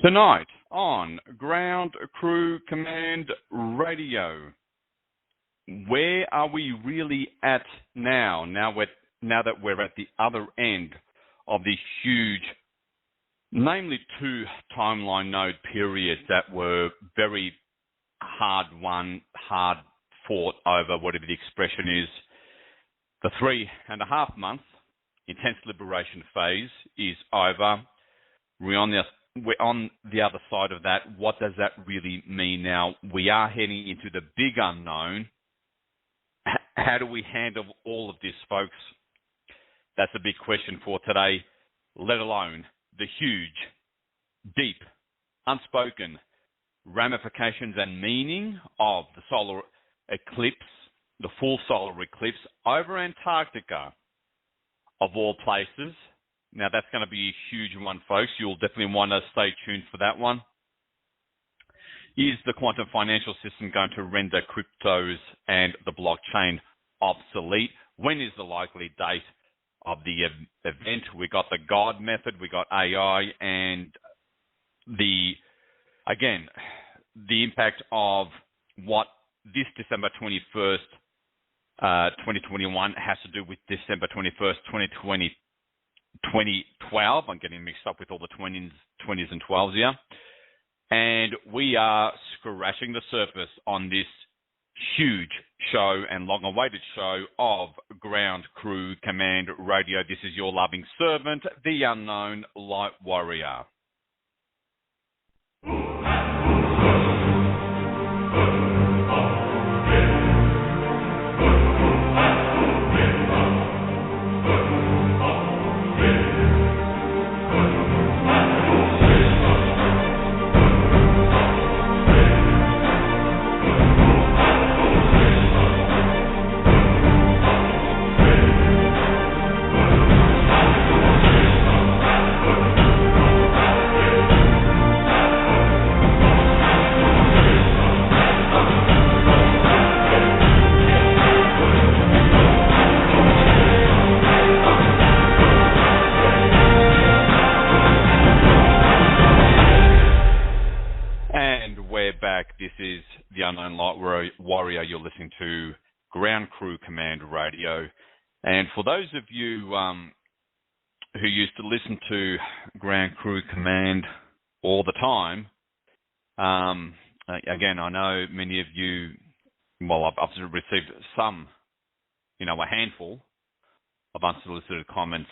Tonight on Ground Crew Command Radio, where are we really at now? Now that we're at the other end of this huge, namely two timeline node periods that were very hard won, hard fought over, whatever the expression is. The 3.5 month intense liberation phase is over. We're on the other side of that. What does that really mean now? We are heading into the big unknown. How do we handle all of this, folks? That's a big question for today, let alone the huge, deep, unspoken ramifications and meaning of the solar eclipse, the full solar eclipse over Antarctica, of all places. Now, that's going to be a huge one, folks. You'll definitely want to stay tuned for that one. Is the quantum financial system going to render cryptos and the blockchain obsolete? When is the likely date of the event? We got the God method, we got AI, and the impact of what this December 21st, 2021 has to do with December 21st, 2012. I'm getting mixed up with all the 20s and 12s here. And we are scratching the surface on this huge show and long-awaited show of Ground Crew Command Radio. This is your loving servant, the unknown light warrior. This is the Unknown Light Warrior. You're listening to Ground Crew Command Radio. And for those of you who used to listen to Ground Crew Command all the time, again, I know many of you, well, I've received some, a handful of unsolicited comments,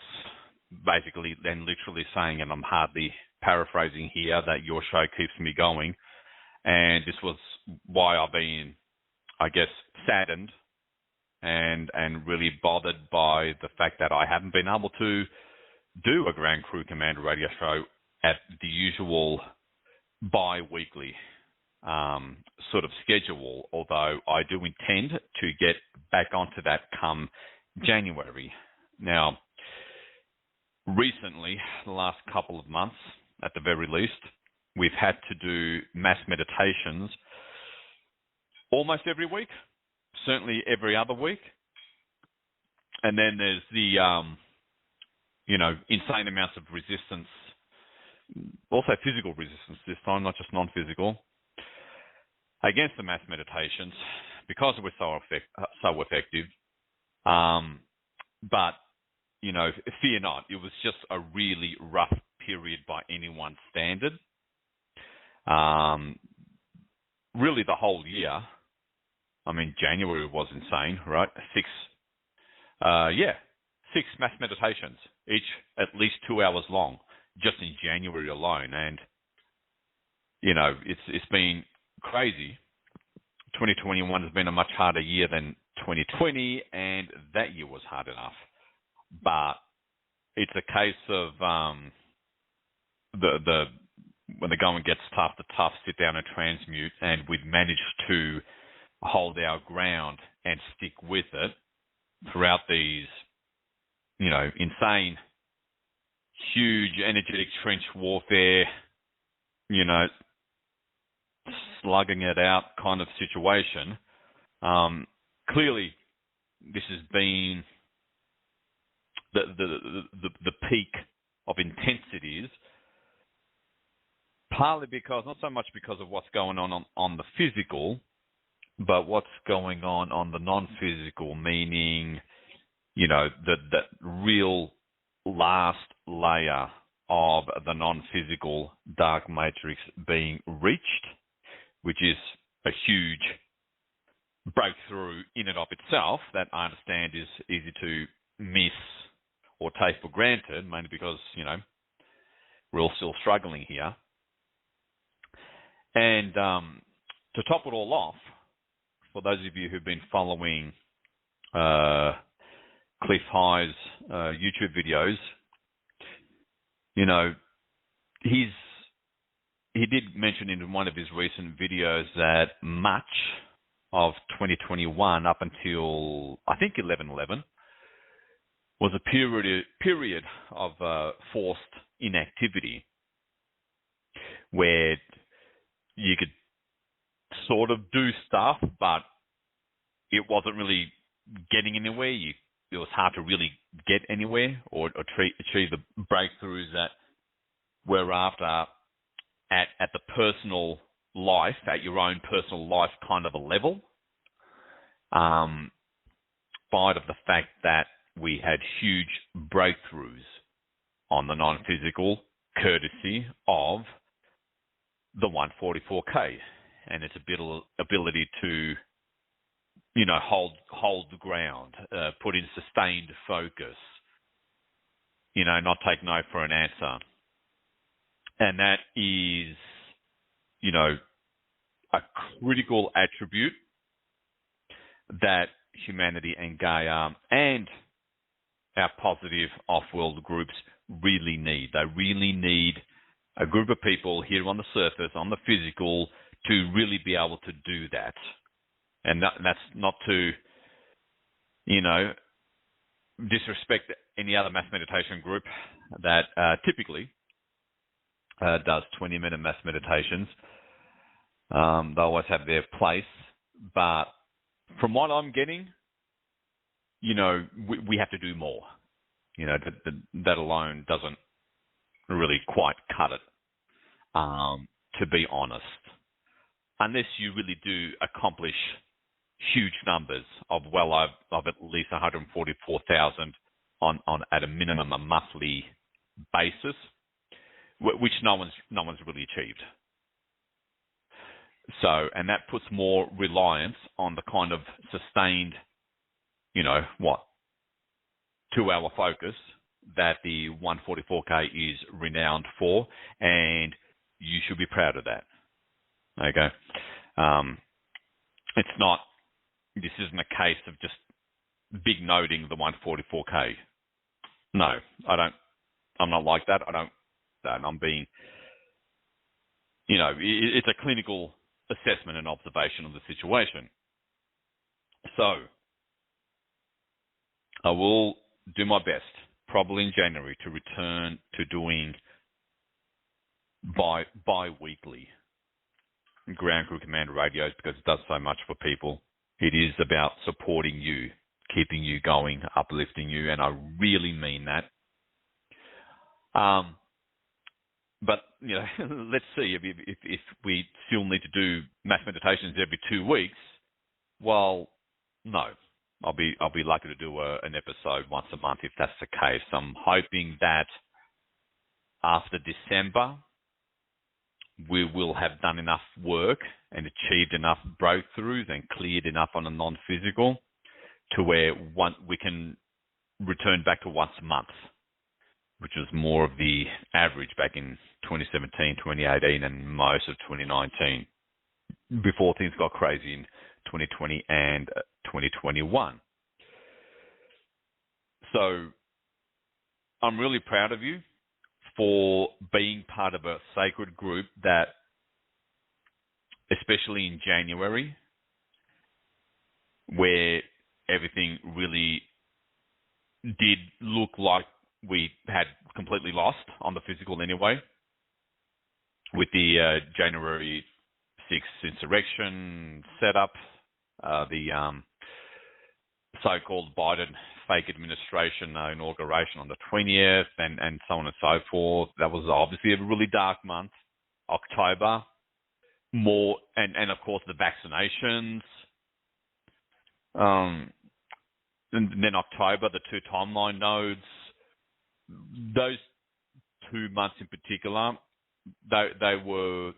basically and literally saying, and I'm hardly paraphrasing here, that your show keeps me going. And this was why I've been, saddened and really bothered by the fact that I haven't been able to do a Ground Crew Command Radio show at the usual bi-weekly sort of schedule, although I do intend to get back onto that come January. Now, recently, the last couple of months, at the very least, we've had to do mass meditations almost every week, certainly every other week. And then there's the, insane amounts of resistance, also physical resistance this time, not just non-physical, against the mass meditations because we're so effective. But, fear not, it was just a really rough period by anyone's standard. Really the whole year. January was insane, right? 6 mass meditations, each at least 2 hours long, just in January alone. And, it's been crazy. 2021 has been a much harder year than 2020, and that year was hard enough. But it's a case of when the going gets tough, the tough sit down and transmute, and we've managed to hold our ground and stick with it throughout these, insane, huge energetic trench warfare, slugging it out kind of situation. Clearly, this has been the peak of intensities partly because, not so much because of what's going on the physical, but what's going on the non-physical, meaning, that real last layer of the non-physical dark matrix being reached, which is a huge breakthrough in and of itself that I understand is easy to miss or take for granted, mainly because, we're all still struggling here. And to top it all off, for those of you who've been following Cliff High's YouTube videos, he did mention in one of his recent videos that much of 2021 up until, I think, 11/11 was a period of forced inactivity where you could sort of do stuff, but it wasn't really getting anywhere. It was hard to really get anywhere or achieve the breakthroughs that we're after at the personal life, at your own personal life kind of a level, spite of the fact that we had huge breakthroughs on the non-physical, courtesy of the 144K and its ability to, hold the ground, put in sustained focus, not take no for an answer. And that is, a critical attribute that humanity and Gaia and our positive off-world groups really need. They really need a group of people here on the surface, on the physical, to really be able to do that. And that's not to, disrespect any other mass meditation group that typically does 20-minute mass meditations. They always have their place. But from what I'm getting, we have to do more. That alone doesn't really quite cut it, to be honest. Unless you really do accomplish huge numbers of at least 144,000 on at a minimum a monthly basis, which no one's really achieved. So, and that puts more reliance on the kind of sustained, 2-hour focus that the 144K is renowned for, and you should be proud of that. Okay, this isn't a case of just big noting the 144K. No, I'm not like that. I'm being, it's a clinical assessment and observation of the situation. So I will do my best, probably in January, to return to doing bi-weekly ground crew command radios, because it does so much for people. It is about supporting you, keeping you going, uplifting you, and I really mean that. But let's see if we still need to do mass meditations every 2 weeks. Well, no, I'll be lucky to do an episode once a month if that's the case. I'm hoping that after December, we will have done enough work and achieved enough breakthroughs and cleared enough on a non-physical to where we can return back to once a month, which was more of the average back in 2017, 2018, and most of 2019, before things got crazy in 2020 and 2021. So I'm really proud of you for being part of a sacred group that, especially in January, where everything really did look like we had completely lost on the physical anyway, with the January 6th insurrection setup, the so-called Biden fake administration inauguration on the 20th, and so on and so forth. That was obviously a really dark month. October, more, and of course the vaccinations. And then October, the 2 timeline nodes. Those 2 months in particular, they were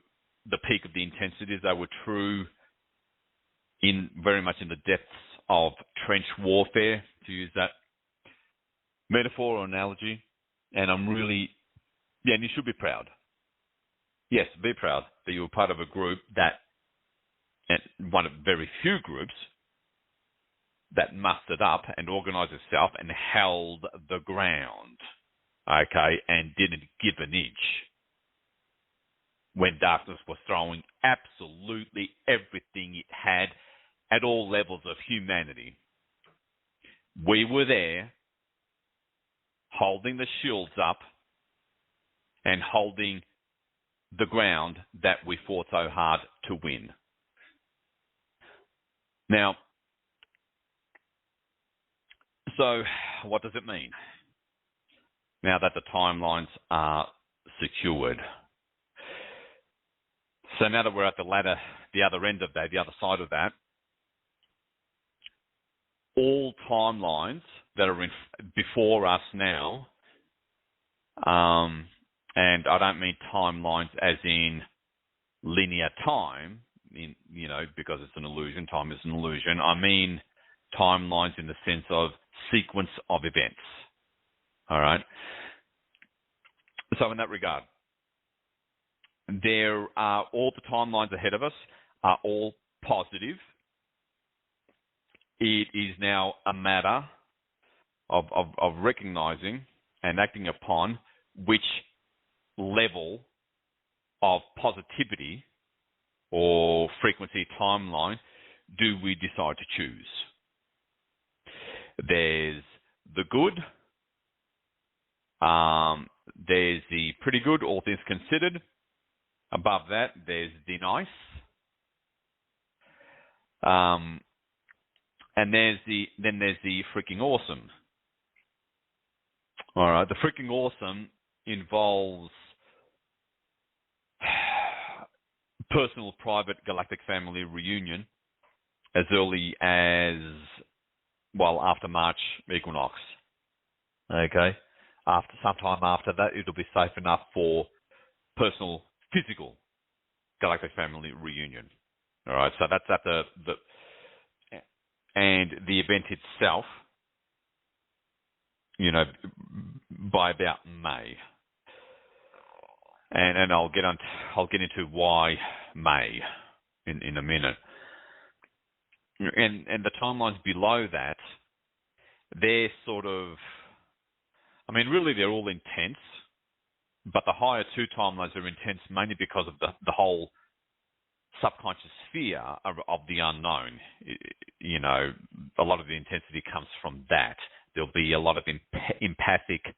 the peak of the intensities. They were true very much in the depths of trench warfare, to use that metaphor or analogy. And I'm really, and you should be proud. Yes, be proud that you were part of a group and one of very few groups that mustered up and organised itself and held the ground, okay, and didn't give an inch when darkness was throwing absolutely everything it had at all levels of humanity. We were there holding the shields up and holding the ground that we fought so hard to win. Now, so what does it mean now that the timelines are secured? So now that we're at the other end of that, the other side of that, all timelines that are before us now, and I don't mean timelines as in linear time, because it's an illusion. Time is an illusion. I mean timelines in the sense of sequence of events. All right. So in that regard, there are all the timelines ahead of us are all positive. It is now a matter of recognizing and acting upon which level of positivity or frequency timeline do we decide to choose. There's the good, there's the pretty good, all things considered. Above that, there's the nice, and there's the freaking awesome. All right, the freaking awesome involves personal, private, galactic family reunion as early as, after March equinox. Okay, sometime after that, it'll be safe enough for personal, physical galactic family reunion. All right, so that's at and the event itself, by about May. And I'll get into why May in a minute. And the timelines below that, they're sort of, really they're all intense, but the higher 2 timelines are intense mainly because of the whole subconscious fear of the unknown. A lot of the intensity comes from that. There'll be a lot of empathic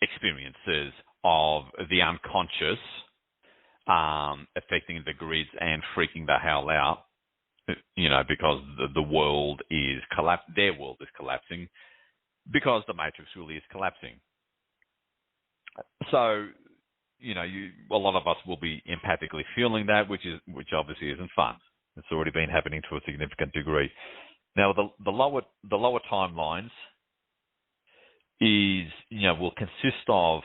experiences of the unconscious affecting the grids and freaking the hell out, because the world is their world is collapsing because the matrix really is collapsing. So, a lot of us will be empathically feeling that, which obviously isn't fun. It's already been happening to a significant degree. Now, the lower timelines will consist of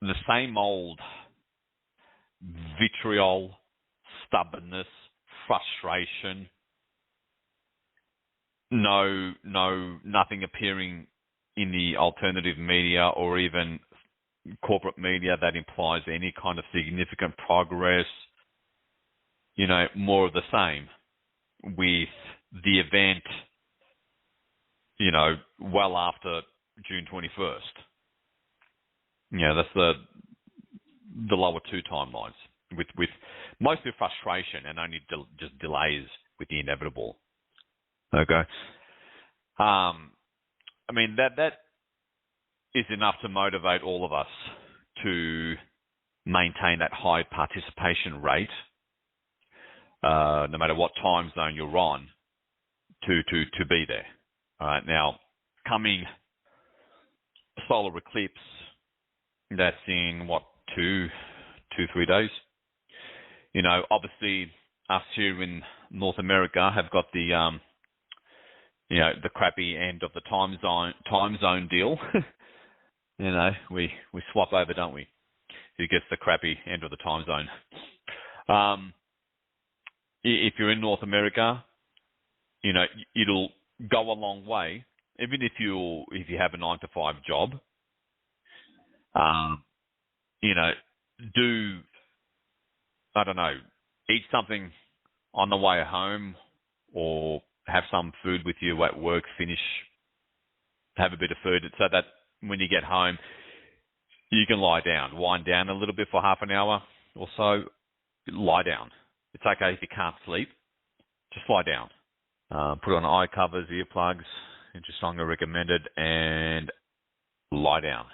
the same old vitriol, stubbornness, frustration, nothing appearing in the alternative media or even corporate media that implies any kind of significant progress. More of the same with the event, well after June 21st. That's the lower 2 timelines with mostly frustration and only just delays with the inevitable. Okay. That is enough to motivate all of us to maintain that high participation rate, no matter what time zone you're on, to be there. All right. Now, coming solar eclipse, That's in what, 3 days. Obviously us here in North America have got the the crappy end of the time zone deal. We swap over, don't we? Who gets the crappy end of the time zone? If you're in North America, it'll go a long way. Even if you have a 9-to-5 job, do, I don't know, eat something on the way home, or have some food with you at work. Have a bit of food so that when you get home, you can lie down, wind down a little bit for half an hour or so. Lie down. It's okay if you can't sleep. Just lie down. Put on eye covers, earplugs, it's just strongly recommended, and lie down.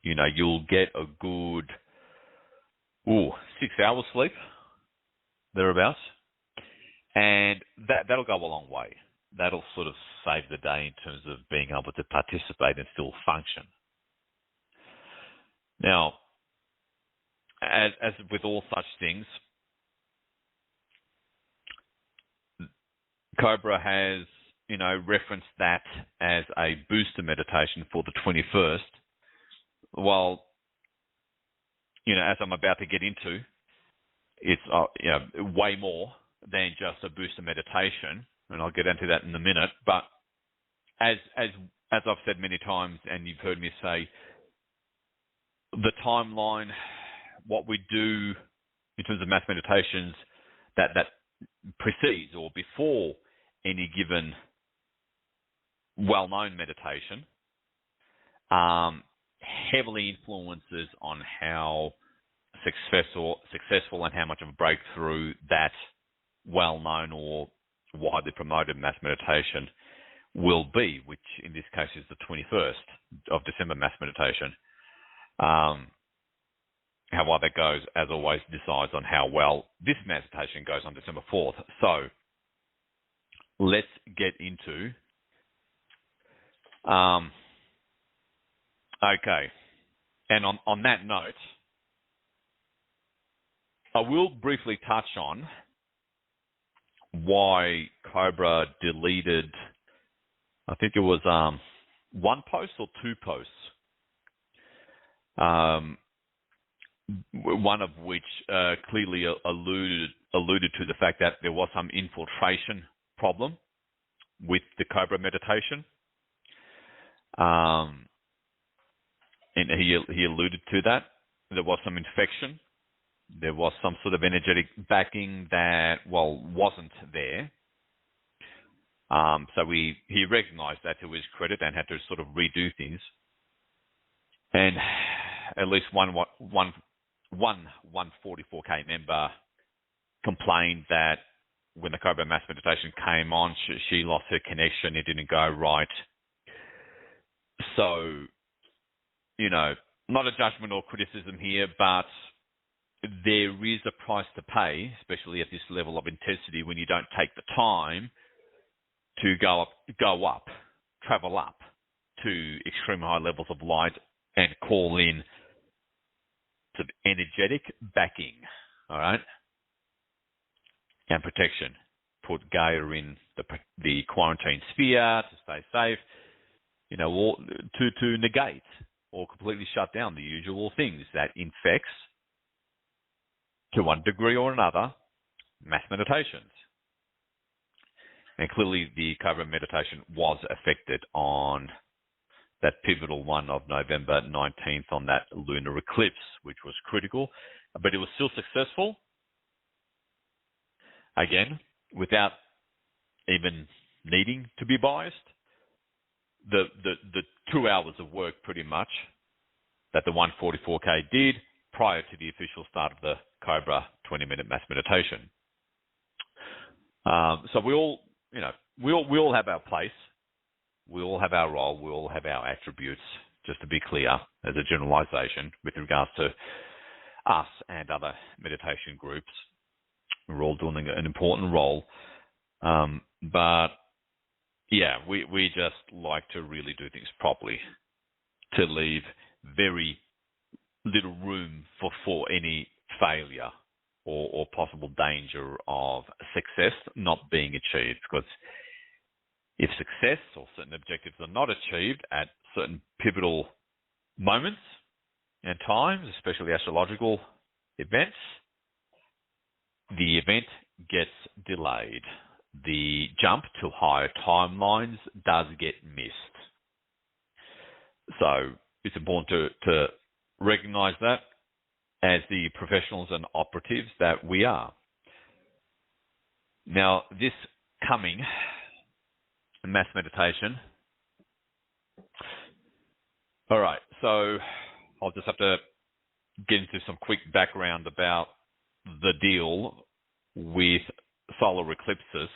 You'll get a good 6 hours sleep, thereabouts, and that'll go a long way. That'll sort of save the day in terms of being able to participate and still function. Now, as with all such things, Cobra has, referenced that as a booster meditation for the 21st. Well, as I'm about to get into, it's way more than just a booster meditation, and I'll get into that in a minute. But as I've said many times, and you've heard me say, the timeline, what we do in terms of mass meditations that precedes or before any given well-known meditation, heavily influences on how successful and how much of a breakthrough that well-known or widely promoted mass meditation will be, which in this case is the 21st of December mass meditation. How well that goes, as always, decides on how well this meditation goes on December 4th. So let's get into... Okay. And on that note, I will briefly touch on why Cobra deleted, I think it was one post or two posts, one of which clearly alluded to the fact that there was some infiltration problem with the Cobra meditation. And he alluded to that. There was some infection. There was some sort of energetic backing that, wasn't there. So he recognized that to his credit and had to sort of redo things. And at least one 144K member complained that when the Cobra Mass Meditation came on, she lost her connection. It didn't go right. So, not a judgment or criticism here, but there is a price to pay, especially at this level of intensity, when you don't take the time to go up, travel up to extreme high levels of light and call in some energetic backing, all right, and protection. Put Gaia in the quarantine sphere to stay safe, or to negate or completely shut down the usual things that infects, to one degree or another, mass meditations. And clearly the Cobra meditation was affected on that pivotal one of November 19th on that lunar eclipse, which was critical, but it was still successful. Again, without even needing to be biased, the 2 hours of work pretty much that the 144K did prior to the official start of the Cobra 20-minute mass meditation. So we all have our place. We all have our role. We all have our attributes, just to be clear, as a generalization with regards to us and other meditation groups. We're all doing an important role. But, yeah, we just like to really do things properly. to leave very little room for any failure or possible danger of success not being achieved. Because if success or certain objectives are not achieved at certain pivotal moments and times, especially astrological events, the event gets delayed. The jump to higher timelines does get missed. So it's important to recognize that as the professionals and operatives that we are. Now, this coming mass meditation. All right, so I'll just have to get into some quick background about the deal with solar eclipses,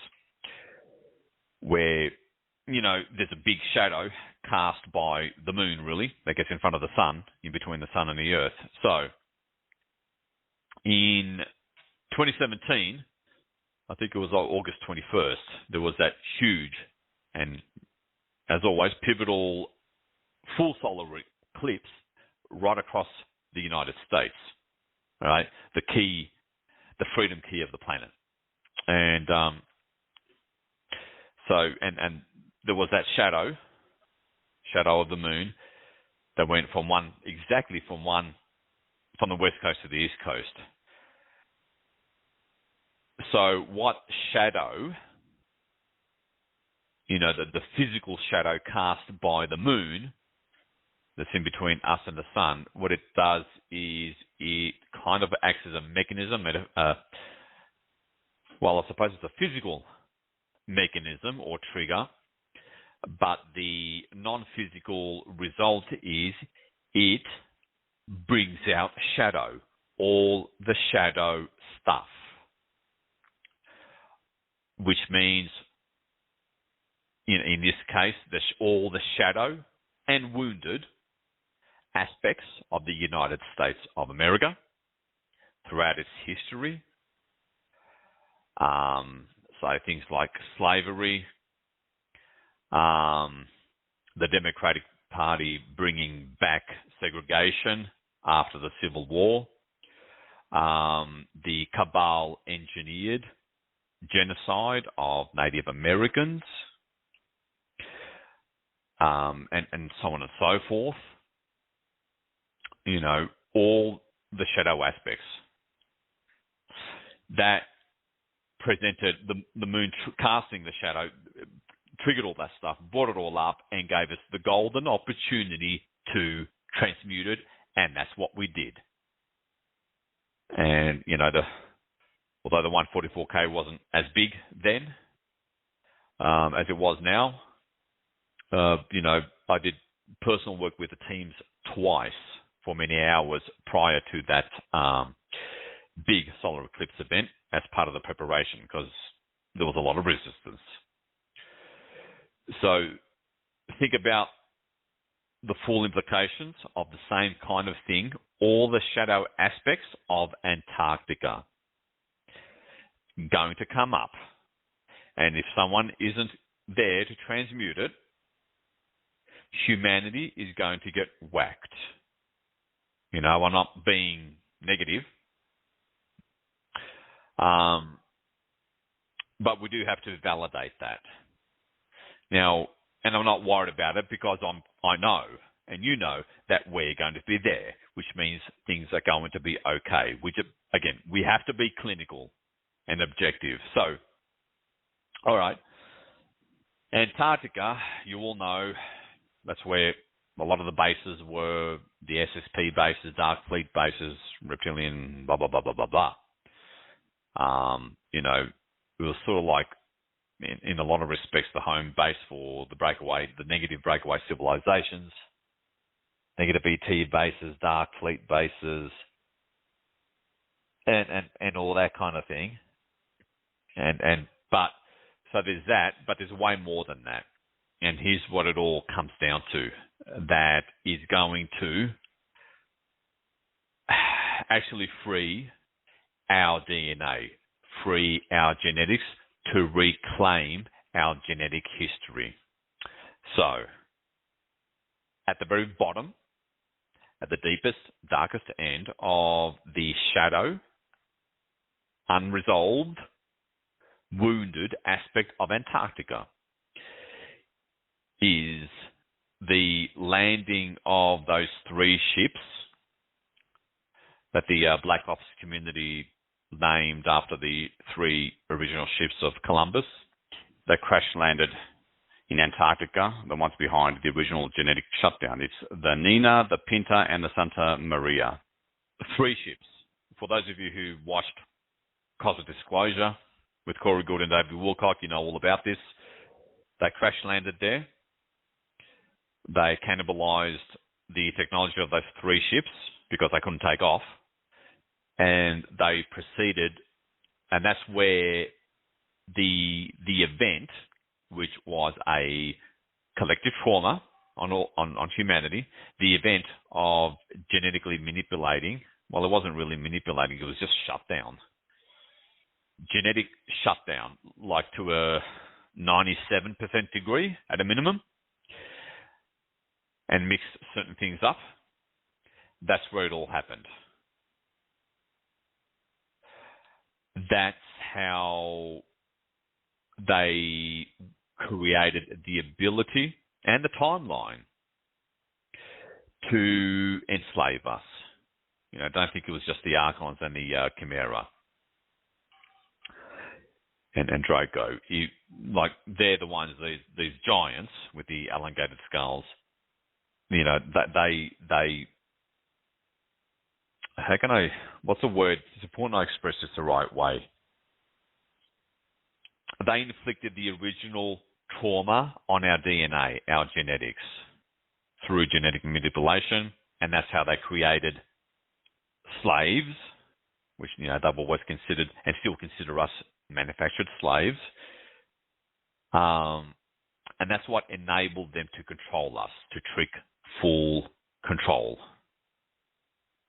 where, you know, there's a big shadow cast by the moon, really, that gets in front of the sun, in between the sun and the earth. So in 2017, I think it was August 21st, there was that huge and, as always, pivotal full solar eclipse right across the United States, all right? The freedom key of the planet. And and there was that shadow of the moon that went from the west coast to the east coast. So what shadow, you know, the physical shadow cast by the moon that's in between us and the sun, what it does is it kind of acts as a mechanism, well, I suppose it's a physical mechanism or trigger, but the non-physical result is it brings out shadow, all the shadow stuff, which means, in this case, all the shadow and wounded aspects of the United States of America throughout its history. So things like slavery, the Democratic Party bringing back segregation after the Civil War, the cabal engineered genocide of Native Americans, and so on and so forth. You know, all the shadow aspects that presented the moon casting the shadow, triggered all that stuff, brought it all up, and gave us the golden opportunity to transmute it, and that's what we did. And, you know, although the 144K wasn't as big then as it was now, you know, I did personal work with the teams twice for many hours prior to that big solar eclipse event as part of the preparation, because there was a lot of resistance. So think about the full implications of the same kind of thing, all the shadow aspects of Antarctica going to come up. And if someone isn't there to transmute it, humanity is going to get whacked. You know, I'm not being negative. But we do have to validate that. Now, and I'm not worried about it because I know, and you know, that we're going to be there, which means things are going to be okay. Again, we have to be clinical and objective. So, all right, Antarctica, you all know, that's where a lot of the bases were, the SSP bases, Dark Fleet bases, Reptilian, blah, blah, blah, blah, blah, blah. You know, it was sort of like, in a lot of respects, the home base for the negative breakaway civilizations, negative ET bases, Dark Fleet bases, and all that kind of thing. But so there's that, but there's way more than that. And here's what it all comes down to: that is going to actually free our DNA, free our genetics, to reclaim our genetic history. So, at the very bottom, at the deepest, darkest end of the shadow, unresolved, wounded aspect of Antarctica is the landing of those 3 ships that the Black Ops community named after the 3 original ships of Columbus that crash landed in Antarctica, the ones behind the original genetic shutdown. It's the Nina, the Pinta, and the Santa Maria. 3 ships. For those of you who watched Cosmic Disclosure with Corey Gould and David Wilcock, you know all about this. They crash landed there. They cannibalized the technology of those 3 ships because they couldn't take off. And they proceeded, and that's where the event, which was a collective trauma on humanity, the event of genetically manipulating, well, it wasn't really manipulating, it was just shut down. Genetic shutdown, like to a 97% degree at a minimum, and mix certain things up. That's where it all happened. That's how they created the ability and the timeline to enslave us. You know, don't think it was just the Archons and the Chimera and Draco. They're the ones, these giants with the elongated skulls. You know, they how can I, what's the word? It's important I express this the right way. They inflicted the original trauma on our DNA, our genetics, through genetic manipulation, and that's how they created slaves, which, you know, they've always considered and still consider us manufactured slaves. And that's what enabled them to control us, to trick full control.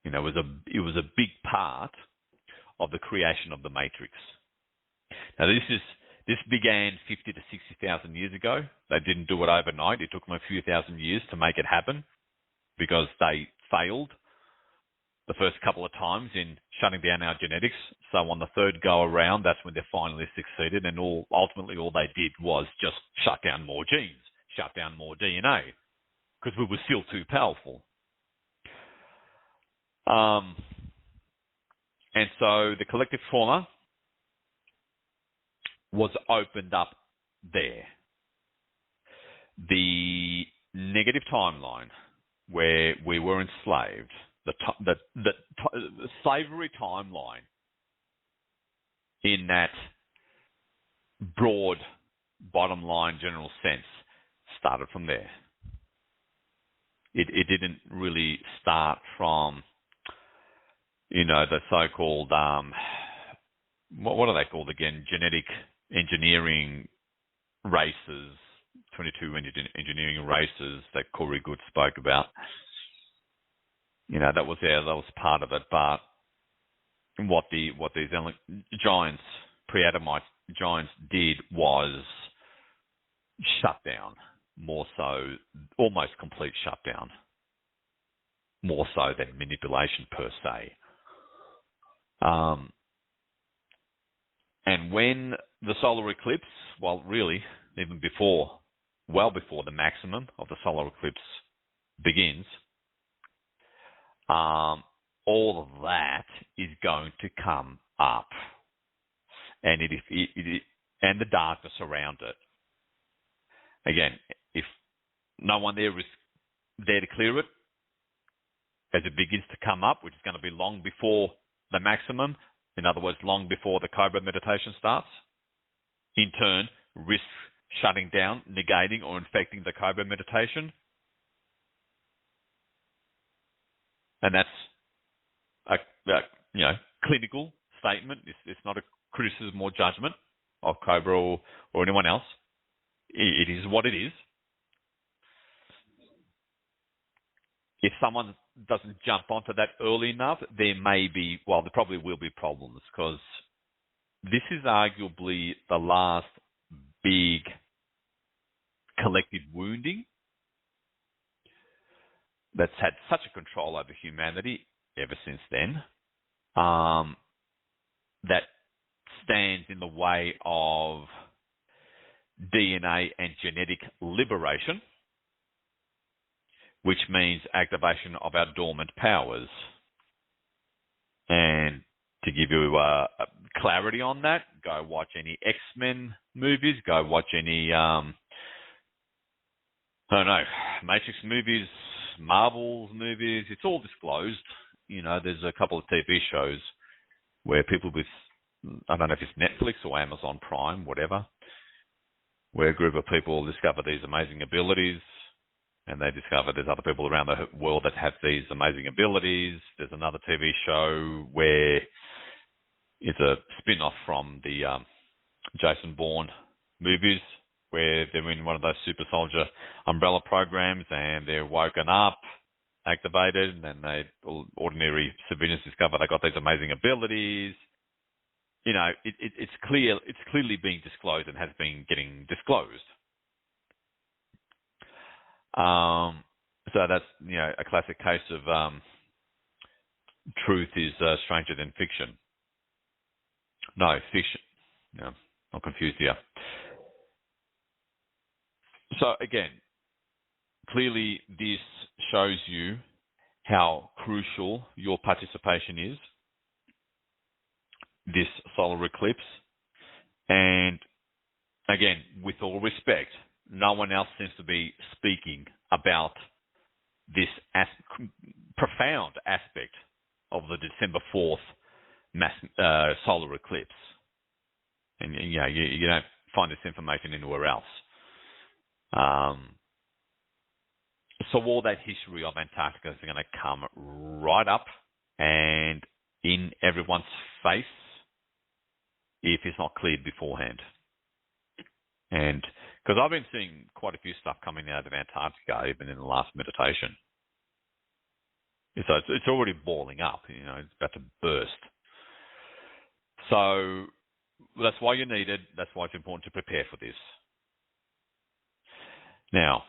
You know, it was a big part of the creation of the Matrix. Now, this began 50 to 60,000 years ago. They didn't do it overnight. It took them a few thousand years to make it happen because they failed the first couple of times in shutting down our genetics. So on the 3rd go around, that's when they finally succeeded. And ultimately all they did was just shut down more genes, shut down more DNA, because we were still too powerful. And so the collective trauma was opened up there. The negative timeline where we were enslaved, the slavery timeline in that broad bottom line general sense started from there. It didn't really start from, you know, the so-called, what are they called again? Genetic engineering races, 22 engineering races that Corey Gould spoke about. You know, that was part of it. But what these giants, pre-Adamite giants, did was shut down, more so, almost complete shutdown, more so than manipulation per se. And when the solar eclipse, well, really, even before, well before the maximum of the solar eclipse begins, all of that is going to come up, and and the darkness around it. Again, if no one there is there to clear it, as it begins to come up, which is going to be long before the maximum, in other words, long before the Cobra meditation starts, in turn, risks shutting down, negating, or infecting the Cobra meditation. And that's a clinical statement. It's not a criticism or judgment of Cobra or anyone else. It is what it is. If someone doesn't jump onto that early enough, there probably will be problems, because this is arguably the last big collective wounding that's had such a control over humanity ever since then, that stands in the way of DNA and genetic liberation, which means activation of our dormant powers. And to give you clarity on that, go watch any X-Men movies, go watch any, Matrix movies, Marvel's movies. It's all disclosed. You know, there's a couple of TV shows where people with, I don't know if it's Netflix or Amazon Prime, whatever, where a group of people discover these amazing abilities, and they discover there's other people around the world that have these amazing abilities. There's another TV show where it's a spin-off from the Jason Bourne movies, where they're in one of those super soldier umbrella programs and they're woken up, activated, and then ordinary civilians discover they got these amazing abilities. You know, it's clearly being disclosed and has been getting disclosed. So that's, you know, a classic case of truth is stranger than fiction. No, fiction. No, I'm confused here. So again, clearly this shows you how crucial your participation is, this solar eclipse. And again, with all respect, no one else seems to be speaking about this profound aspect of the December 4th solar eclipse. And you know, you don't find this information anywhere else. So all that history of Antarctica is going to come right up and in everyone's face if it's not cleared beforehand. And because I've been seeing quite a few stuff coming out of Antarctica, even in the last meditation. So it's already boiling up, you know, it's about to burst. So that's why you're needed. That's why it's important to prepare for this. Now,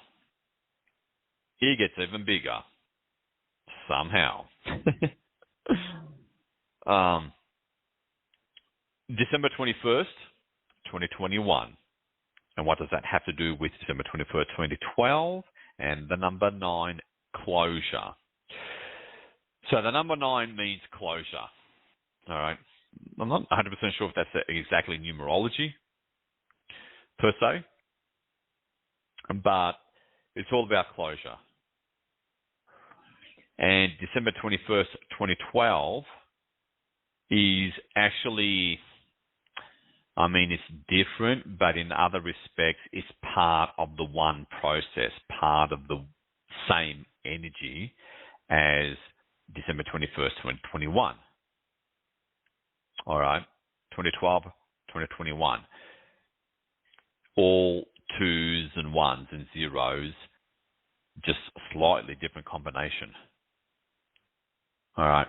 it gets even bigger, somehow. December 21st, 2021. And what does that have to do with December 21st, 2012 and the number 9, closure? So the number 9 means closure. All right. I'm not 100% sure if that's exactly numerology per se, but it's all about closure. And December 21st, 2012 is actually, I mean, it's different, but in other respects, it's part of the one process, part of the same energy as December 21st, 2021. All right, 2012, 2021. All 2s and 1s and 0s, just slightly different combination. All right,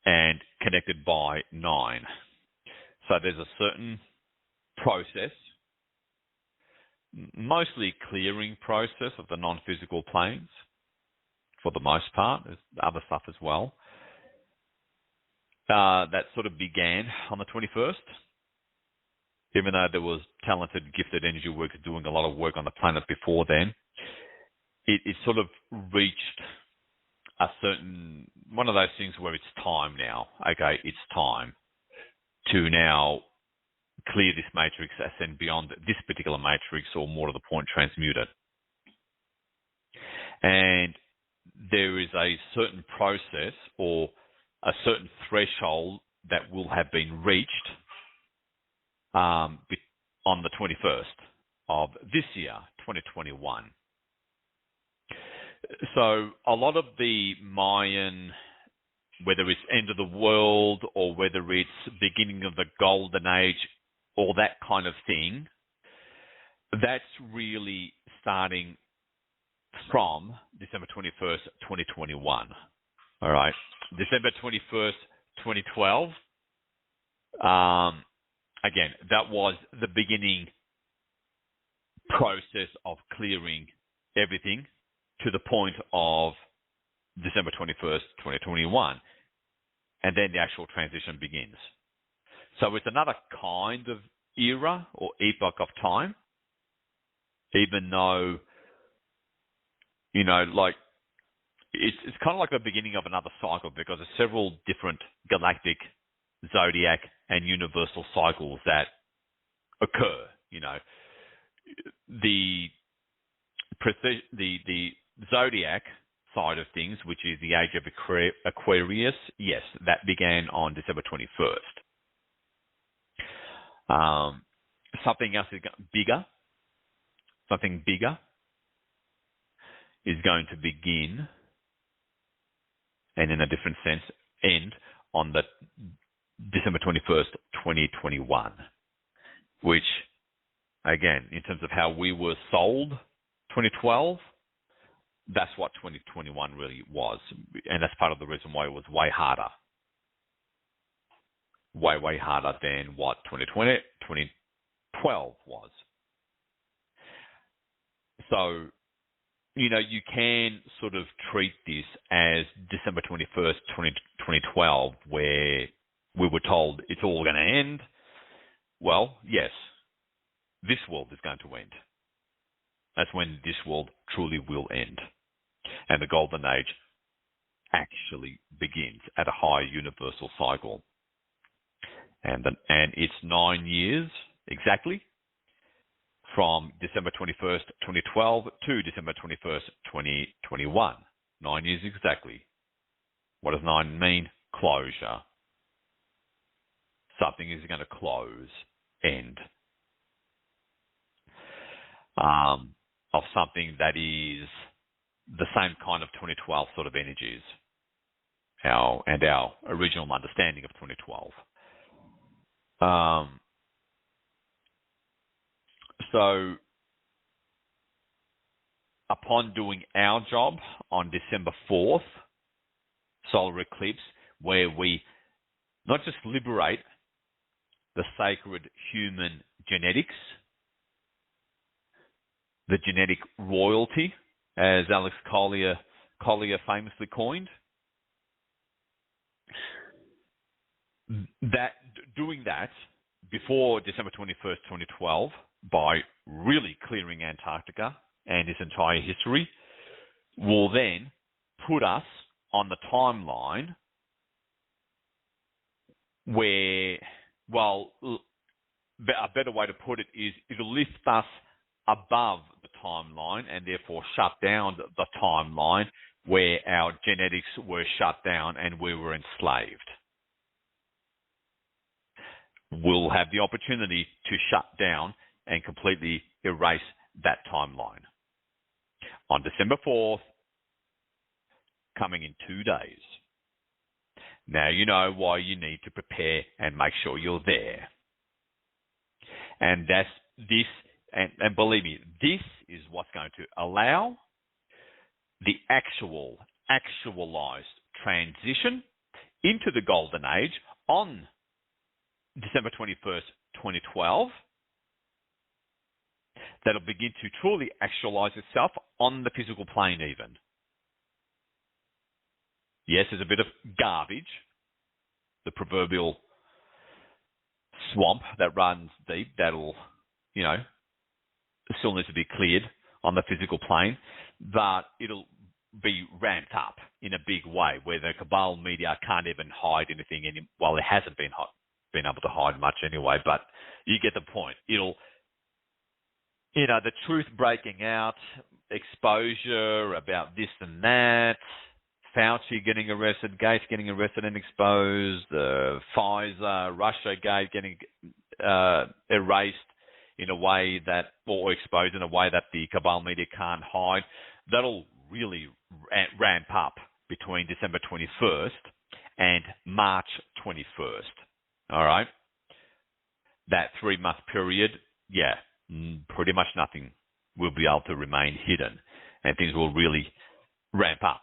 and connected by 9. So there's a certain process, mostly clearing process of the non-physical planes for the most part. There's other stuff as well. That sort of began on the 21st, even though there was talented, gifted energy workers doing a lot of work on the planet before then. It sort of reached a certain, one of those things where it's time now. Okay, it's time to now clear this matrix, ascend beyond this particular matrix, or more to the point, transmute it. And there is a certain process or a certain threshold that will have been reached on the 21st of this year, 2021. So a lot of the Mayan, whether it's end of the world or whether it's beginning of the golden age or that kind of thing, that's really starting from December 21st, 2021. All right. December 21st, 2012. Again, that was the beginning process of clearing everything to the point of December 21st, 2021, and then the actual transition begins. So it's another kind of era or epoch of time, even though, like it's kind of like the beginning of another cycle, because there's several different galactic, zodiac, and universal cycles that occur. The zodiac side of things, which is the age of Aquarius, yes, that began on December 21st. Something else is something bigger is going to begin, and in a different sense, end on the December 21st, 2021, which, again, in terms of how we were sold 2012, that's what 2021 really was. And that's part of the reason why it was way harder. Way harder than what 2012 was. So, you can sort of treat this as December 21st, 2012, where we were told it's all going to end. Well, yes, this world is going to end. That's when this world truly will end. And the golden age actually begins at a high universal cycle. And it's 9 years exactly, from December 21st, 2012 to December 21st, 2021. 9 years exactly. What does 9 mean? Closure. Something is going to close, end. Of something that is the same kind of 2012 sort of energies, our original understanding of 2012. So, upon doing our job on December 4th, Solar Eclipse, where we not just liberate the sacred human genetics, the genetic royalty, as Alex Collier famously coined, that doing that before December 21st, 2012, by really clearing Antarctica and its entire history, will then put us on the timeline where, well, a better way to put it is it'll lift us above the timeline and therefore shut down the timeline where our genetics were shut down and we were enslaved. We'll have the opportunity to shut down and completely erase that timeline. On December 4th, coming in 2 days. Now you know why you need to prepare and make sure you're there. And that's this, and believe me, this is what's going to allow the actualized transition into the golden age on December 21st, 2012, that'll begin to truly actualize itself on the physical plane even. Yes, there's a bit of garbage, the proverbial swamp that runs deep, that'll, still needs to be cleared on the physical plane, but it'll be ramped up in a big way where the cabal media can't even hide anything. Well, it hasn't been able to hide much anyway, but you get the point. It'll, the truth breaking out, exposure about this and that, Fauci getting arrested, Gates getting arrested and exposed, Pfizer, Russia Gate getting erased in a way that, or exposed in a way that the cabal media can't hide. That'll really ramp up between December 21st and March 21st. All right? That 3-month period, pretty much nothing will be able to remain hidden, and things will really ramp up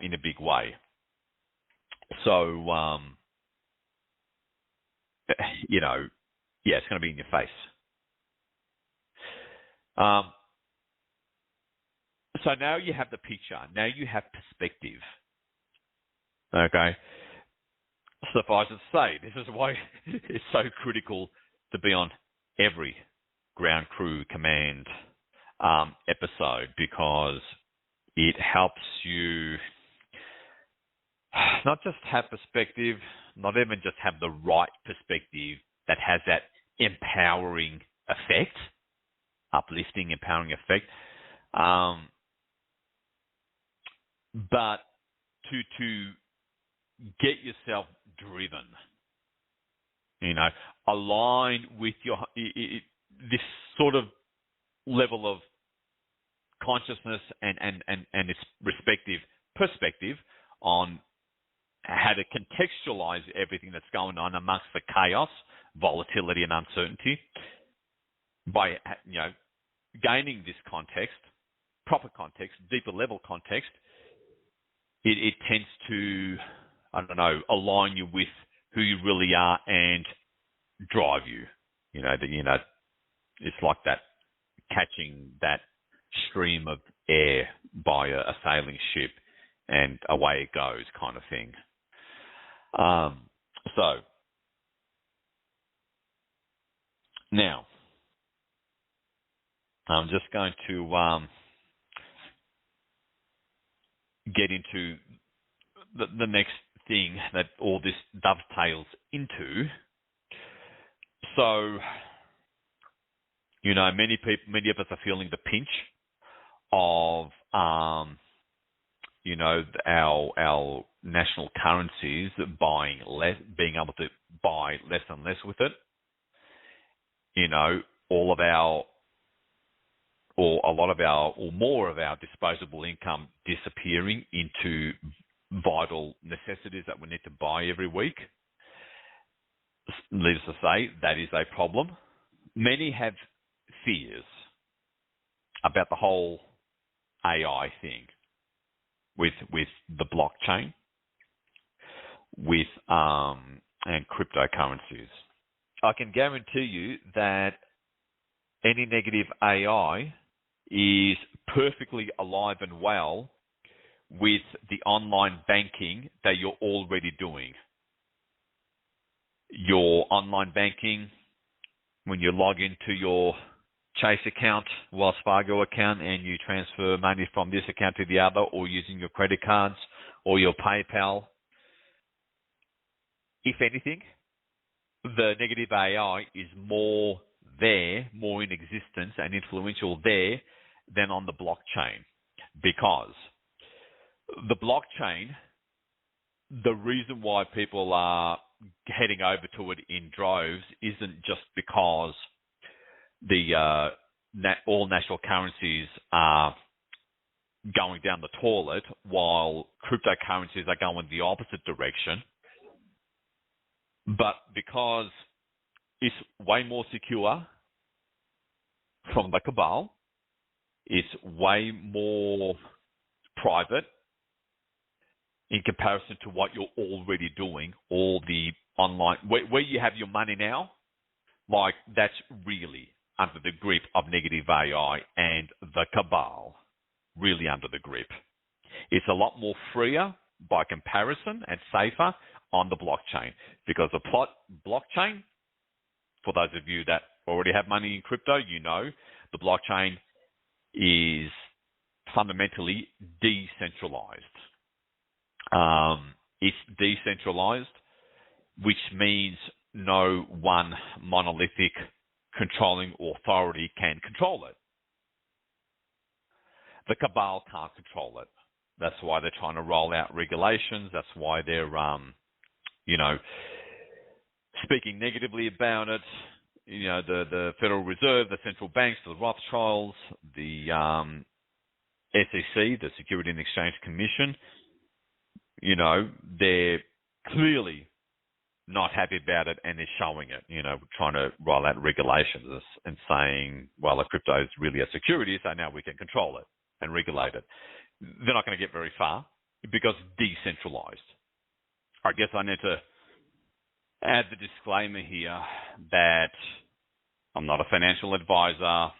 in a big way. So, it's going to be in your face. So now you have the picture. Now you have perspective. Okay. Suffice it to say, this is why it's so critical to be on every ground crew command episode, because it helps you not just have perspective, not even just have the right perspective that has that empowering effect, uplifting, empowering effect, but to get yourself driven, align with this sort of level of consciousness and its respective perspective on how to contextualize everything that's going on amongst the chaos, volatility, and uncertainty. By gaining this context, proper context, deeper level context, it tends to, align you with who you really are and drive you. It's like that catching that stream of air by a sailing ship and away it goes kind of thing. So now I'm just going to get into the next thing that all this dovetails into. So, many of us are feeling the pinch of, our national currencies buying less, being able to buy less and less with it. All of our, or a lot of our, or more of our disposable income disappearing into vital necessities that we need to buy every week. Needless to say, that is a problem. Many have fears about the whole AI thing with the blockchain, with and cryptocurrencies. I can guarantee you that any negative AI is perfectly alive and well with the online banking that you're already doing. Your online banking, when you log into your Chase account, Wells Fargo account, and you transfer money from this account to the other, or using your credit cards or your PayPal, if anything, the negative AI is more in existence and influential there than on the blockchain. Because the blockchain, the reason why people are heading over to it in droves isn't just because all national currencies are going down the toilet while cryptocurrencies are going the opposite direction, but because it's way more secure from the cabal, it's way more private in comparison to what you're already doing, all the online, where you have your money now, like that's really under the grip of negative AI and the cabal, really under the grip. It's a lot more freer by comparison and safer on the blockchain, because the blockchain, for those of you that already have money in crypto, the blockchain is fundamentally decentralized. It's decentralized, which means no one monolithic controlling authority can control it. The cabal can't control it. That's why they're trying to roll out regulations. That's why they're, speaking negatively about it. The Federal Reserve, the central banks, the Rothschilds, the SEC, the Security and Exchange Commission, they're clearly not happy about it, and they're showing it, trying to roll out regulations and saying, well, a crypto is really a security, so now we can control it and regulate it. They're not going to get very far because it's decentralized. I guess I need to add the disclaimer here that I'm not a financial advisor.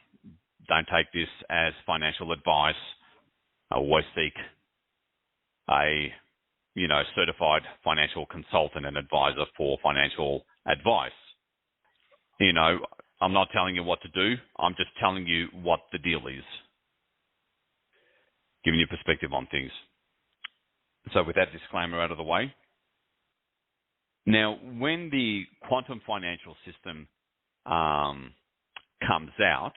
Don't take this as financial advice. always seek a certified financial consultant and advisor for financial advice. I'm not telling you what to do. I'm just telling you what the deal is, giving you perspective on things. So with that disclaimer out of the way, now when the quantum financial system comes out,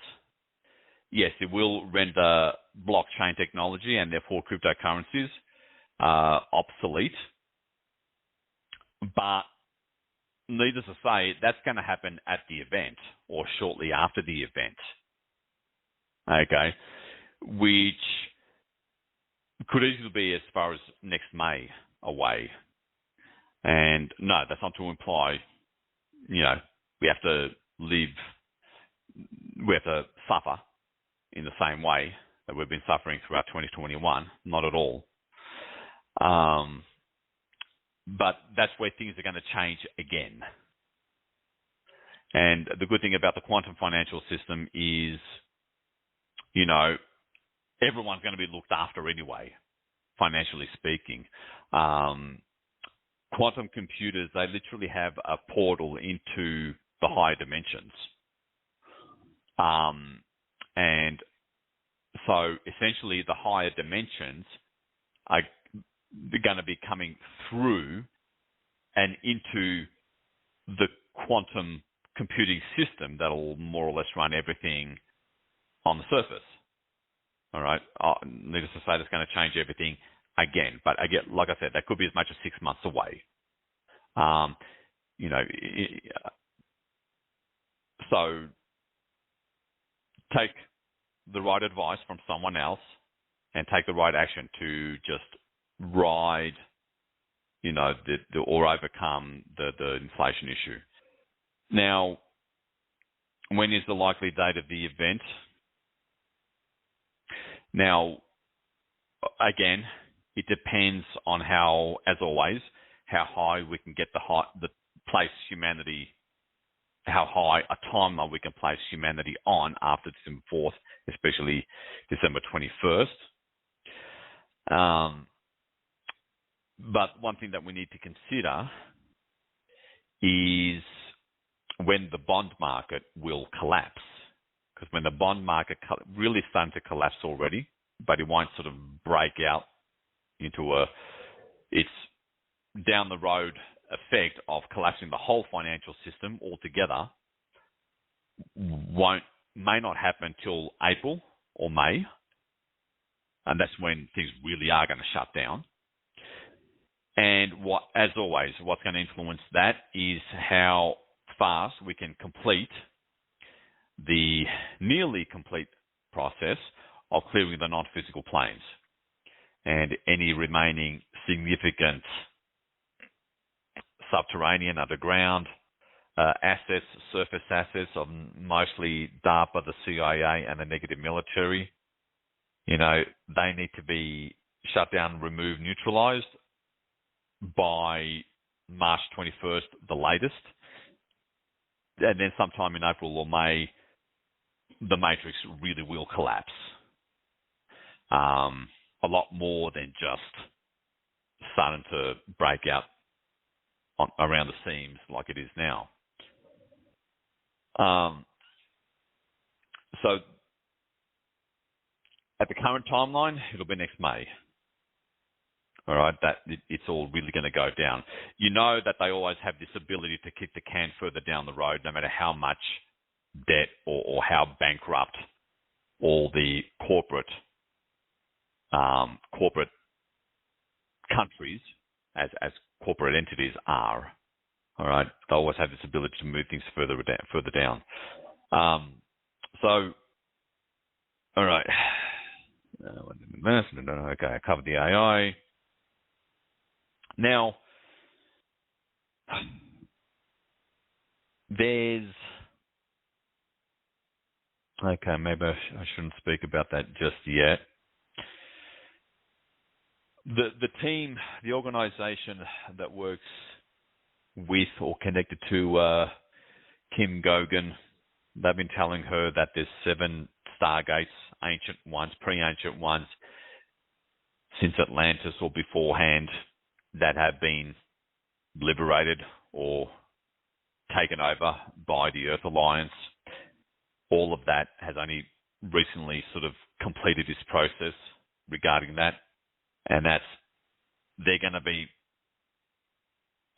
yes, it will render blockchain technology and therefore cryptocurrencies obsolete. But needless to say, that's going to happen at the event or shortly after the event. Okay, which could easily be as far as next May away. And no, that's not to imply, we have to suffer in the same way that we've been suffering throughout 2021. Not at all. But that's where things are going to change again. And the good thing about the quantum financial system is, everyone's going to be looked after anyway, financially speaking. Quantum computers, they literally have a portal into the higher dimensions. And so essentially the higher dimensions are going to be coming through and into the quantum computing system that'll more or less run everything on the surface. All right. Needless to say, that's going to change everything again. But again, like I said, that could be as much as 6 months away. So take the right advice from someone else and take the right action to just ride, or overcome the inflation issue. Now, when is the likely date of the event? Now, again, it depends on how, as always, how high we can get place humanity, how high a timeline we can place humanity on after December 4th, especially December 21st. But one thing that we need to consider is when the bond market will collapse. Because when the bond market really starting to collapse already, but it won't sort of break out into its down the road effect of collapsing the whole financial system altogether, may not happen till April or May. And that's when things really are going to shut down. And as always, what's going to influence that is how fast we can complete the nearly complete process of clearing the non-physical planes and any remaining significant subterranean, underground assets, surface assets of mostly DARPA, the CIA, and the negative military. They need to be shut down, removed, neutralized by March 21st, the latest. And then sometime in April or May, the matrix really will collapse. A lot more than just starting to break out around the seams like it is now. So at the current timeline, it'll be next May. All right, it's all really going to go down. You know that they always have this ability to kick the can further down the road, no matter how much debt or how bankrupt all the corporate countries as corporate entities are. All right, they always have this ability to move things further down. So, all right. Okay, I covered the AI. Now, maybe I shouldn't speak about that just yet. The team, the organization that works with or connected to Kim Gogan, they've been telling her that there's 7 stargates, ancient ones, pre-ancient ones, since Atlantis or beforehand that have been liberated or taken over by the Earth Alliance. All of that has only recently sort of completed this process regarding that. And that's, they're going to be,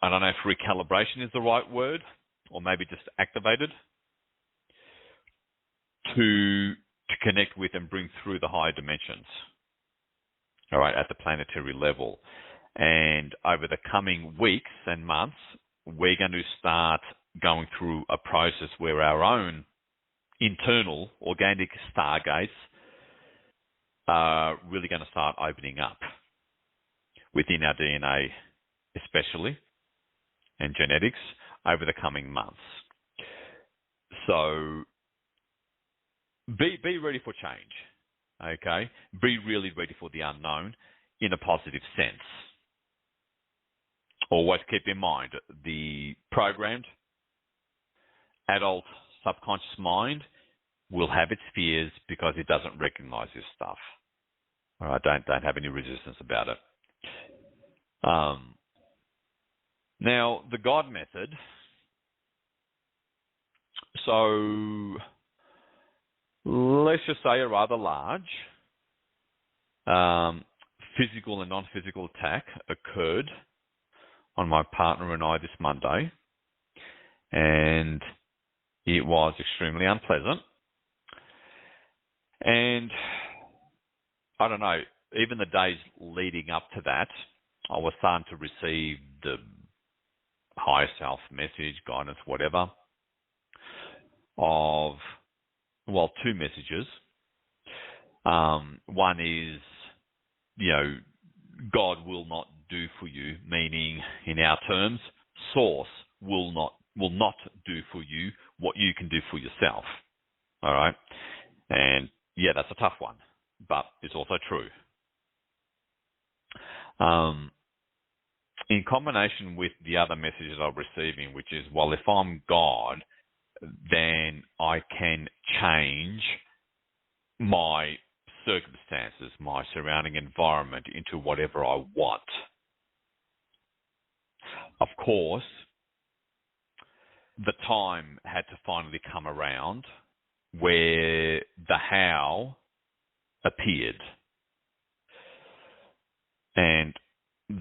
I don't know if recalibration is the right word, or maybe just activated to connect with and bring through the higher dimensions, all right, at the planetary level. And over the coming weeks and months, we're going to start going through a process where our own internal organic stargates are really going to start opening up within our DNA, especially, and genetics over the coming months. So be ready for change, okay? Be really ready for the unknown in a positive sense. Always keep in mind the programmed adult subconscious mind will have its fears because it doesn't recognize this stuff. All right, don't have any resistance about it. Now, the God method. So let's just say a rather large physical and non-physical attack occurred on my partner and I this Monday, and it was extremely unpleasant. And I don't know, even the days leading up to that, I was starting to receive the higher self message, guidance, whatever, of, well, two messages. One is, God will not do for you, meaning in our terms, Source will not do for you what you can do for yourself. All right? And yeah, that's a tough one, but it's also true. In combination with the other messages I'm receiving, which is, well, if I'm God, then I can change my circumstances, my surrounding environment into whatever I want. Of course, the time had to finally come around where the how appeared. And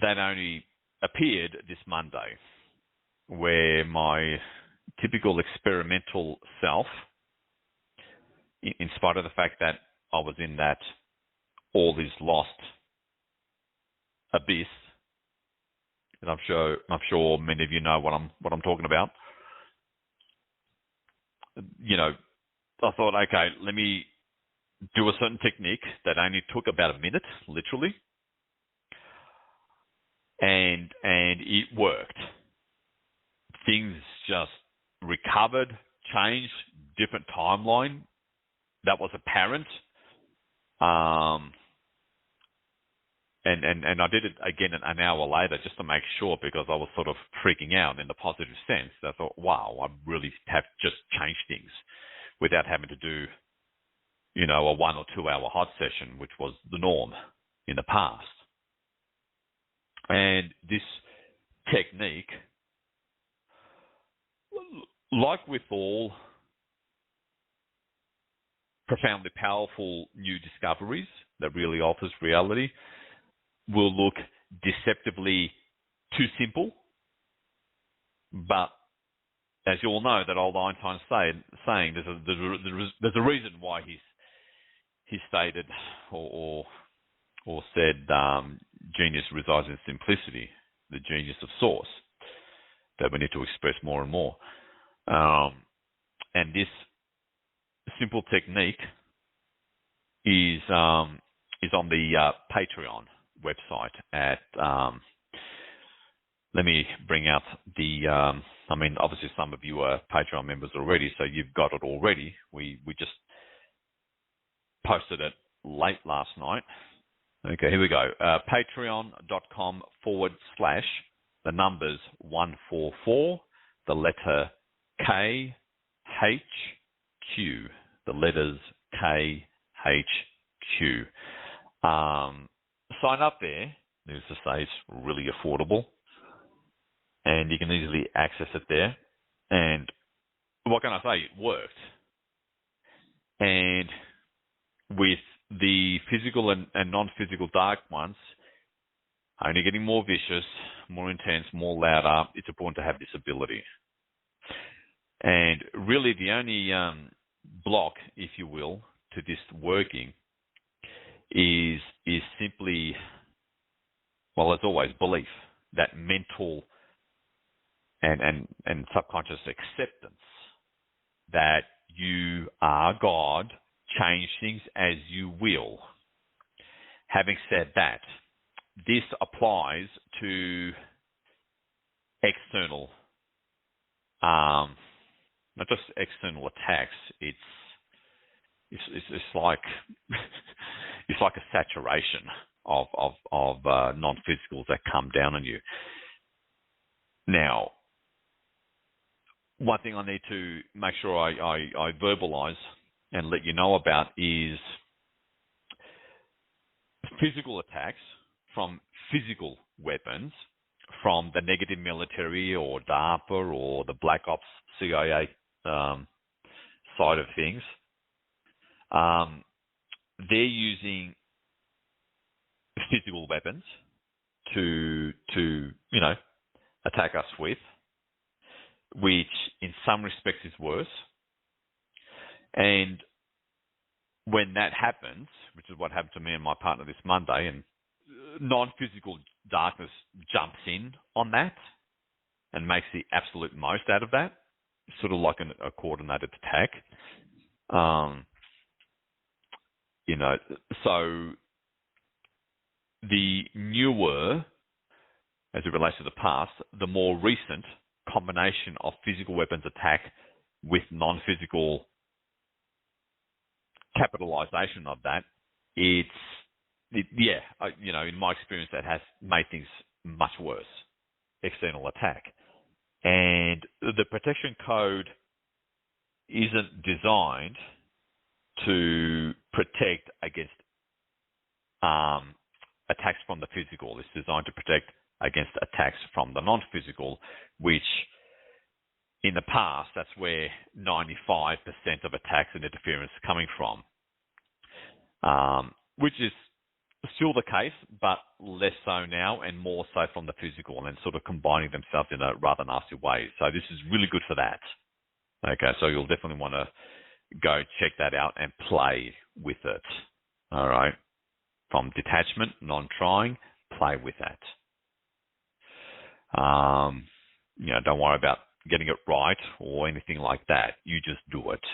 that only appeared this Monday, where my typical experimental self, in spite of the fact that I was in that all is lost abyss, and I'm sure many of you know what I'm talking about. I thought, okay, let me do a certain technique that only took about a minute, literally, and it worked. Things just recovered, changed, different timeline. That was apparent. And I did it again an hour later just to make sure, because I was sort of freaking out in the positive sense. I thought, wow, I really have just changed things without having to do, a 1 or 2 hour hot session, which was the norm in the past. And this technique, like with all profoundly powerful new discoveries that really alters reality, will look deceptively too simple. But as you all know, that old Einstein saying, there's a reason why he stated or said genius resides in simplicity, the genius of Source, that we need to express more and more. And this simple technique is on the Patreon website at, let me bring out the, obviously some of you are Patreon members already, so you've got it already. We just posted it late last night. Okay, here we go. Patreon.com/ the numbers 144, the letter KHQ, the letters KHQ. sign up there. Needless to say, it's really affordable, and you can easily access it there. And what can I say? It worked. And with the physical and non-physical dark ones, only getting more vicious, more intense, more louder, it's important to have this ability. And really the only block, if you will, to this working is simply, well, as always, belief, that mental and subconscious acceptance that you are God, change things as you will. Having said that, this applies to external, not just external attacks. It's like it's like a saturation of non-physicals that come down on you. Now, one thing I need to make sure I verbalize and let you know about is physical attacks from physical weapons, from the negative military or DARPA or the Black Ops CIA side of things. They're using physical weapons to attack us with, which in some respects is worse. And when that happens, which is what happened to me and my partner this Monday, and non-physical darkness jumps in on that and makes the absolute most out of that, sort of like a coordinated attack. So the newer, as it relates to the past, the more recent combination of physical weapons attack with non-physical capitalization of that, in my experience, that has made things much worse. External attack. And the protection code isn't designed to protect against attacks from the physical. It's designed to protect against attacks from the non-physical, which in the past, that's where 95% of attacks and interference is coming from, which is still the case, but less so now and more so from the physical, and sort of combining themselves in a rather nasty way. So this is really good for that. Okay, so you'll definitely want to go check that out and play with it. All right. From detachment, non-trying, play with that. Don't worry about getting it right or anything like that. You just do it.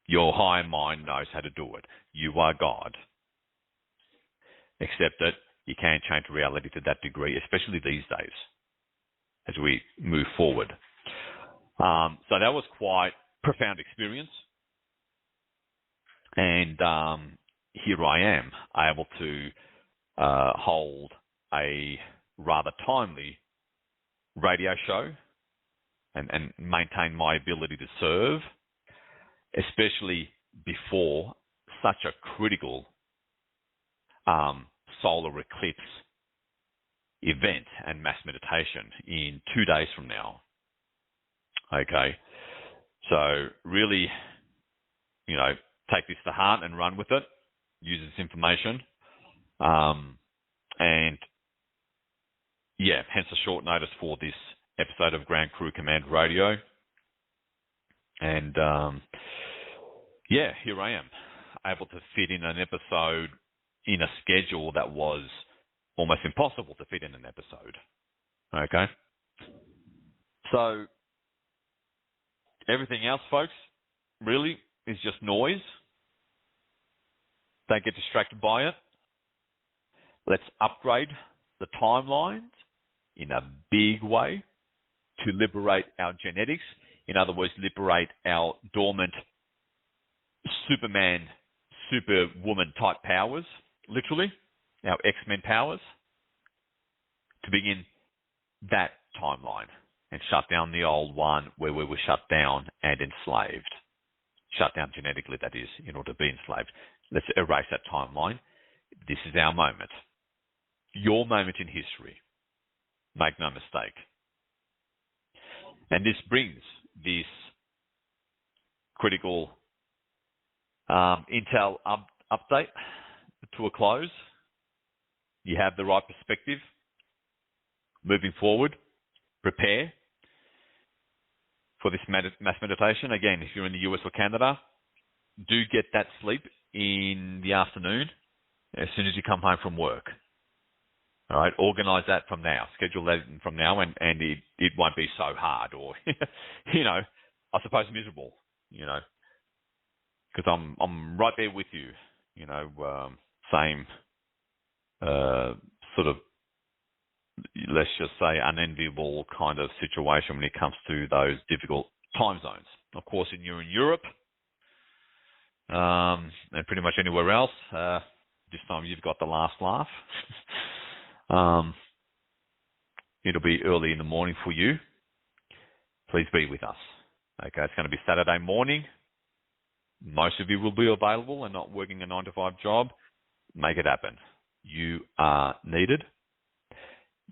Your higher mind knows how to do it. You are God. Except that you can't change reality to that degree, especially these days, as we move forward. So that was quite profound experience. And here I am, able to hold a rather timely radio show and maintain my ability to serve, especially before such a critical solar eclipse event and mass meditation in 2 days from now. Okay, so really, take this to heart and run with it. Use this information, and hence a short notice for this episode of Ground Crew Command Radio. And here I am, able to fit in an episode in a schedule that was almost impossible to fit in an episode. Okay, so everything else, folks, really is just noise. Don't get distracted by it. Let's upgrade the timelines in a big way to liberate our genetics. In other words, liberate our dormant Superman, Superwoman type powers, literally, our X-Men powers, to begin that timeline and shut down the old one where we were shut down and enslaved. Shut down genetically, that is, in order to be enslaved. Let's erase that timeline This is our moment. Your moment in history. Make no mistake. And this brings this critical Intel update to a close. You have the right perspective. Moving forward, prepare for this mass meditation. Again, if you're in the US or Canada, do get that sleep in the afternoon as soon as you come home from work. All right, organise that from now. Schedule that from now, and it won't be so hard or, I suppose miserable, because I'm right there with you, same sort of, let's just say, unenviable kind of situation when it comes to those difficult time zones. Of course, you're in Europe and pretty much anywhere else, this time you've got the last laugh. It'll be early in the morning for you. Please be with us. Okay, it's going to be Saturday morning. Most of you will be available and not working a 9-to-5 job. Make it happen. You are needed.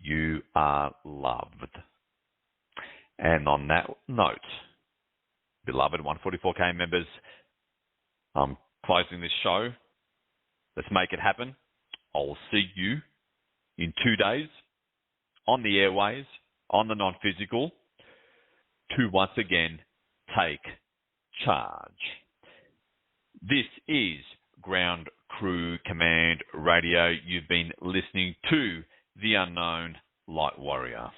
You are loved. And on that note, beloved 144K members, I'm closing this show. Let's make it happen. I'll see you in 2 days on the airways, on the non-physical, to once again take charge. This is Ground Crew Command Radio. You've been listening to The Unknown Light Warrior.